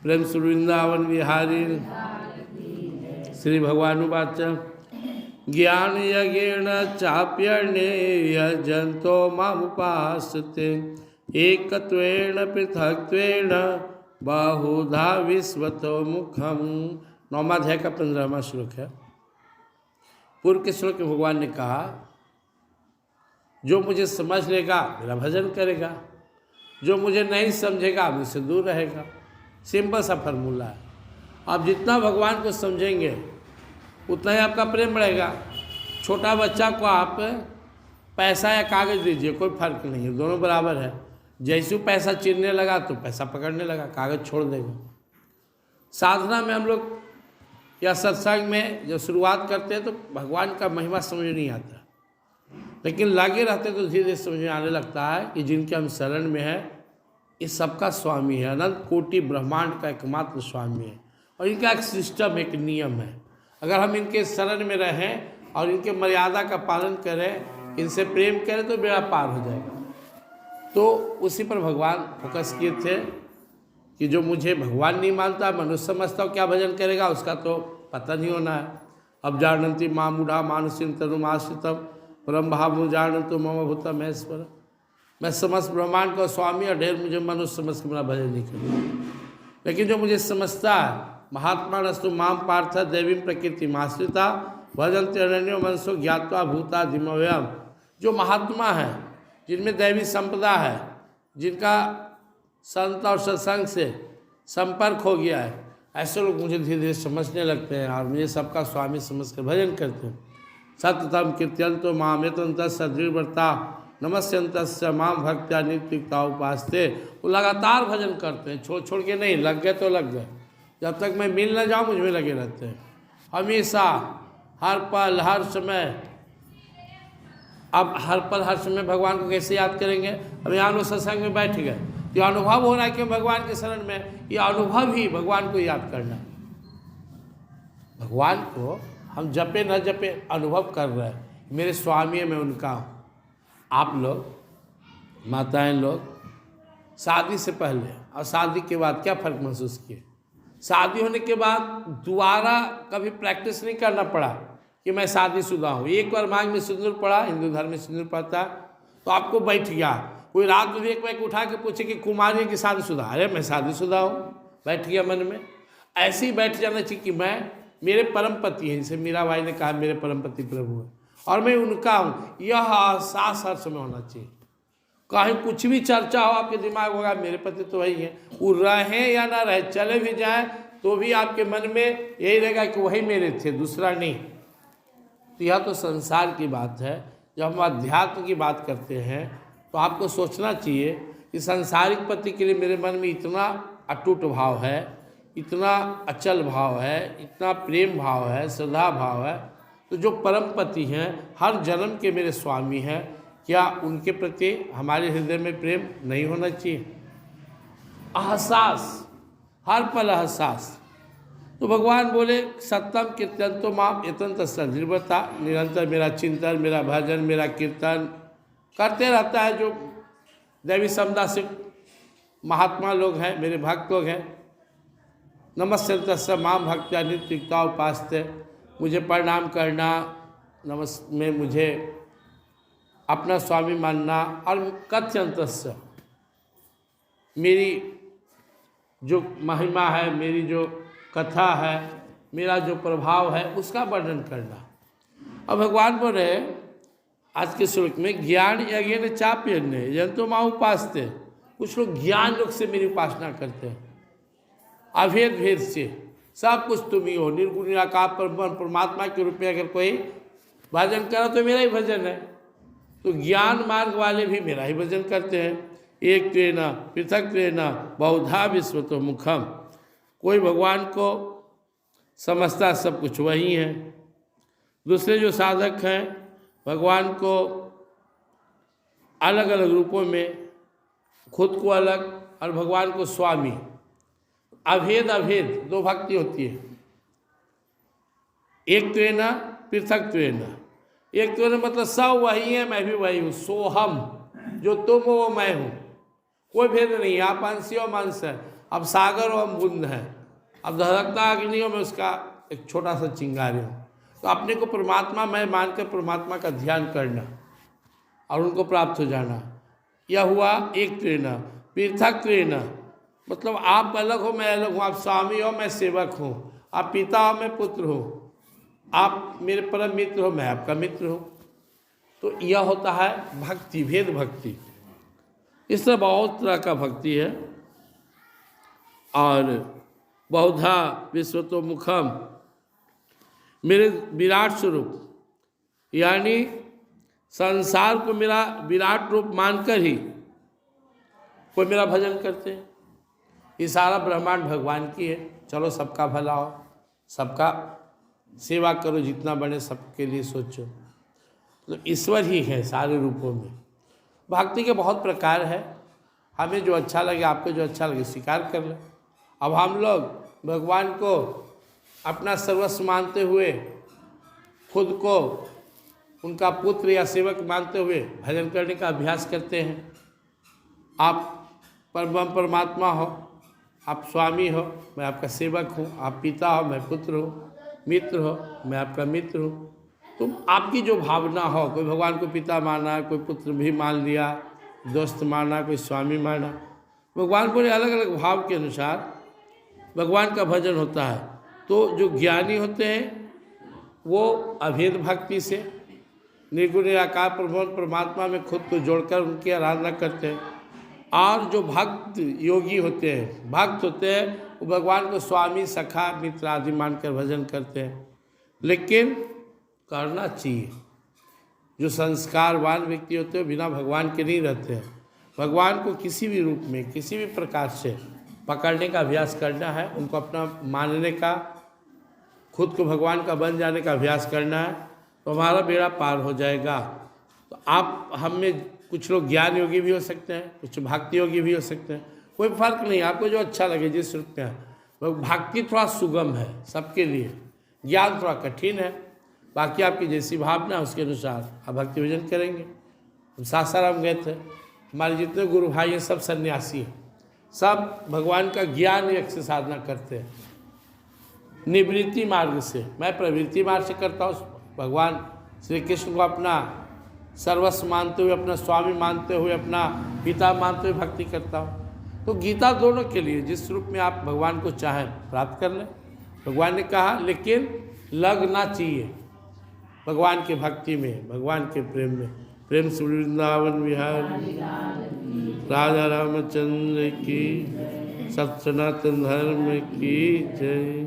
प्रेम से वृंदावन विहारी श्री भगवानुवाच ज्ञान यज्ञेन चाप्यण्येय जंतो मामुपासते एकत्वेन पृथक्त्वेन बहुधा विश्वतो मुखम। 9वां अध्याय का 15वां श्लोक है। पूर्व के श्लोक में भगवान ने कहा जो मुझे समझ लेगा मेरा भजन करेगा, जो मुझे नहीं समझेगा मुझसे दूर रहेगा। सिंपल सा फॉर्मूला है। आप जितना भगवान को समझेंगे उतना ही आपका प्रेम बढ़ेगा। छोटा बच्चा को आप पैसा या कागज़ दीजिए, कोई फर्क नहीं है, दोनों बराबर है। जैसे पैसा चीरने लगा तो पैसा पकड़ने लगा, कागज़ छोड़ देगा। साधना में हम लोग या सत्संग में जब शुरुआत करते हैं तो भगवान का महिमा समझ नहीं आता, लेकिन लगे रहते तो धीरे धीरे समझ में आने लगता है कि जिनके हम शरण में है ये सबका स्वामी है, अनंत कोटि ब्रह्मांड का एकमात्र स्वामी है। और इनका एक सिस्टम, एक नियम है। अगर हम इनके शरण में रहें और इनके मर्यादा का पालन करें, इनसे प्रेम करें तो बेड़ा पार हो जाएगा। तो उसी पर भगवान फोकस किए थे कि जो मुझे भगवान नहीं मानता, मनुष्य समझता हो क्या भजन करेगा, उसका तो पता नहीं होना है। अब जानती माँ मूढ़ा मानसिन तनुमाश्रितम परम भाव जानतु मम भूतम महेश्वर। मैं समस्त ब्रह्मांड का स्वामी और ढेर मुझे मनुष्य समझ के मेरा भजन नहीं करता। लेकिन जो मुझे समझता है, महात्मा नस्तु माम पार्थ देवी प्रकृति माश्रिता भजन्ति अनन्यो मनसो ज्ञात्वा भूता धिमव्यम। जो महात्मा है, जिनमें दैवी संपदा है, जिनका संत और सत्संग से संपर्क हो गया है, ऐसे लोग मुझे धीरे धीरे समझने लगते हैं और मुझे सबका स्वामी समझ कर भजन करते हैं। सततम कीर्त्यंतो मामेतंत सदृढ़ता नमस्यंत माम भक्त्या नित्युक्ता उपासते। वो लगातार भजन करते हैं, छोड़ छोड़ के नहीं। लग गए तो लग गए, जब तक मैं मिल न जाऊँ मुझ में लगे रहते हैं हमेशा, हर पल हर समय। अब हर पल हर समय भगवान को कैसे याद करेंगे? अब यहाँ लोग सत्संग में बैठ गए, ये अनुभव हो रहा है कि भगवान के शरण में, ये अनुभव ही भगवान को याद करना। भगवान को हम जपे न जपे अनुभव कर रहे हैं, मेरे स्वामी है, मैं उनका हूँ। आप लोग माताएं लोग शादी से पहले और शादी के बाद क्या फ़र्क महसूस किए? शादी होने के बाद दोबारा कभी प्रैक्टिस नहीं करना पड़ा कि मैं शादीशुदा हूँ। एक बार मांग में सिंदूर पड़ा, हिंदू धर्म में सिंदूर पड़ता है, तो आपको बैठ गया। कोई रात में भी एक बैग उठा के पूछे कि कुमारी है कि शादीशुदा? अरे मैं शादीशुदा हूँ, बैठ गया मन में। ऐसे ही बैठ जाना चाहिए कि मैं, मेरे परम पति हैं, जैसे मीराबाई ने कहा मेरे परम पति प्रभु है और मैं उनका हूँ। यह एहसास हर समय होना चाहिए। कहीं कुछ भी चर्चा हो आपके दिमाग होगा मेरे पति तो वही है। वो रहें या ना रहे, चले भी जाएं तो भी आपके मन में यही रहेगा कि वही मेरे थे, दूसरा नहीं। तो यह तो संसार की बात है। जब हम अध्यात्म की बात करते हैं तो आपको सोचना चाहिए कि सांसारिक पति के लिए मेरे मन में इतना अटूट भाव है, इतना अचल भाव है, इतना प्रेम भाव है, श्रद्धा भाव है। तो जो परम पति हैं, हर जन्म के मेरे स्वामी हैं, क्या उनके प्रति हमारे हृदय में प्रेम नहीं होना चाहिए? एहसास, हर पल एहसास। तो भगवान बोले सत्यम कीर्तन माम एतंत सदृढ़ता, निरंतर मेरा चिंतन, मेरा भजन, मेरा कीर्तन करते रहता है। जो दैवी समुदाय से महात्मा लोग हैं, मेरे भक्त लोग हैं, नमस्यंत माम भक्त्या नित्युक्ता उपासते। मुझे प्रणाम करना, में मुझे अपना स्वामी मानना और कथ्यंतस्य, मेरी जो महिमा है, मेरी जो कथा है, मेरा जो प्रभाव है, उसका वर्णन करना। अब भगवान बोल रहे आज के श्लोक में ज्ञान यज्ञ ने चाप्यन्य जंतु माँ उपासते। कुछ लोग ज्ञान लोग से मेरी उपासना करते हैं, अभेद भेद से सब कुछ तुम ही हो, निर्गुण निराकार परमात्मा के रूप में अगर कोई भजन करा तो मेरा ही भजन है। तो ज्ञान मार्ग वाले भी मेरा ही भजन करते हैं। एक त्वेन पृथक त्वेन बहुधा विश्वतो मुखम। कोई भगवान को समझता सब कुछ वही है। दूसरे जो साधक हैं भगवान को अलग अलग रूपों में, खुद को अलग और भगवान को स्वामी, अभेद अभेद दो भक्ति होती है। एक त्वेन पृथक त्वेन। एक त्वेन मतलब सब वही है, मैं भी वही हूँ। सोहम, जो तुम हो वो मैं हूँ, कोई भेद नहीं। आप अंश हो अंश है। अब सागर हो हम बूंद हैं, अब धधकता अग्नि हो मैं उसका एक छोटा सा चिंगारी हूँ। तो अपने को परमात्मा मैं मानकर परमात्मा का ध्यान करना और उनको प्राप्त हो जाना, यह हुआ एक त्रेण। पृथक त्रेण मतलब आप अलग हो मैं अलग हूँ, आप स्वामी हो मैं सेवक हूँ, आप पिता हो मैं पुत्र हूँ, आप मेरे परम मित्र हो मैं आपका मित्र हूँ। तो यह होता है भक्ति, भेद भक्ति। इस तरह बहुत तरह का भक्ति है। और बहुधा विश्वतोमुखम, मेरे विराट स्वरूप यानी संसार को मेरा विराट रूप मानकर ही कोई मेरा भजन करते हैं। ये सारा ब्रह्मांड भगवान की है, चलो सबका भला हो, सबका सेवा करो, जितना बने सबके लिए सोचो। तो ईश्वर ही है सारे रूपों में। भक्ति के बहुत प्रकार है, हमें जो अच्छा लगे, आपको जो अच्छा लगे स्वीकार कर ले। अब हम लोग भगवान को अपना सर्वस्व मानते हुए, खुद को उनका पुत्र या सेवक मानते हुए भजन करने का अभ्यास करते हैं। आप परमात्मा हो, आप स्वामी हो मैं आपका सेवक हूँ, आप पिता हो मैं पुत्र हूँ, मित्र हो मैं आपका मित्र हूँ। तो आपकी जो भावना हो, कोई भगवान को पिता माना, कोई पुत्र भी मान लिया, दोस्त माना, कोई स्वामी माना, भगवान को अलग अलग भाव के अनुसार भगवान का भजन होता है। तो जो ज्ञानी होते हैं वो अभेद भक्ति से निर्गुण निराकार प्रभुवन परमात्मा में खुद को जोड़कर उनकी आराधना करते हैं। और जो भक्त योगी होते हैं, भक्त होते हैं, वो भगवान को स्वामी सखा मित्र आदि मानकर भजन करते हैं। लेकिन करना चाहिए। जो संस्कारवान व्यक्ति होते हैं बिना भगवान के नहीं रहते हैं। भगवान को किसी भी रूप में किसी भी प्रकार से पकड़ने का अभ्यास करना है, उनको अपना मानने का, खुद को भगवान का बन जाने का अभ्यास करना है, तो हमारा बेड़ा पार हो जाएगा। तो आप हम में कुछ लोग ज्ञान योगी भी हो सकते हैं, कुछ भक्ति योगी भी हो सकते हैं, कोई फर्क नहीं, आपको जो अच्छा लगे जिस रूप में है। भक्ति थोड़ा सुगम है सबके लिए, ज्ञान थोड़ा कठिन है। बाकी आपकी जैसी भावना उसके अनुसार आप भक्ति भजन करेंगे। हम सासाराम गए थे, हमारे जितने गुरु भाई हैं सब सन्यासी हैं, सब भगवान का ज्ञान योग से साधना करते हैं, निवृत्ति मार्ग से। मैं प्रवृत्ति मार्ग से करता हूँ। भगवान श्री कृष्ण को अपना सर्वस्व मानते हुए, अपना स्वामी मानते हुए, अपना पिता मानते हुए भक्ति करता हूँ। तो गीता दोनों के लिए, जिस रूप में आप भगवान को चाहें प्राप्त कर लें। भगवान ने कहा लेकिन लगना चाहिए भगवान के भक्ति में, भगवान के प्रेम में। प्रेम से वृंदावन विहारी राजा रामचंद्र की, सत सनातन धर्म की जय।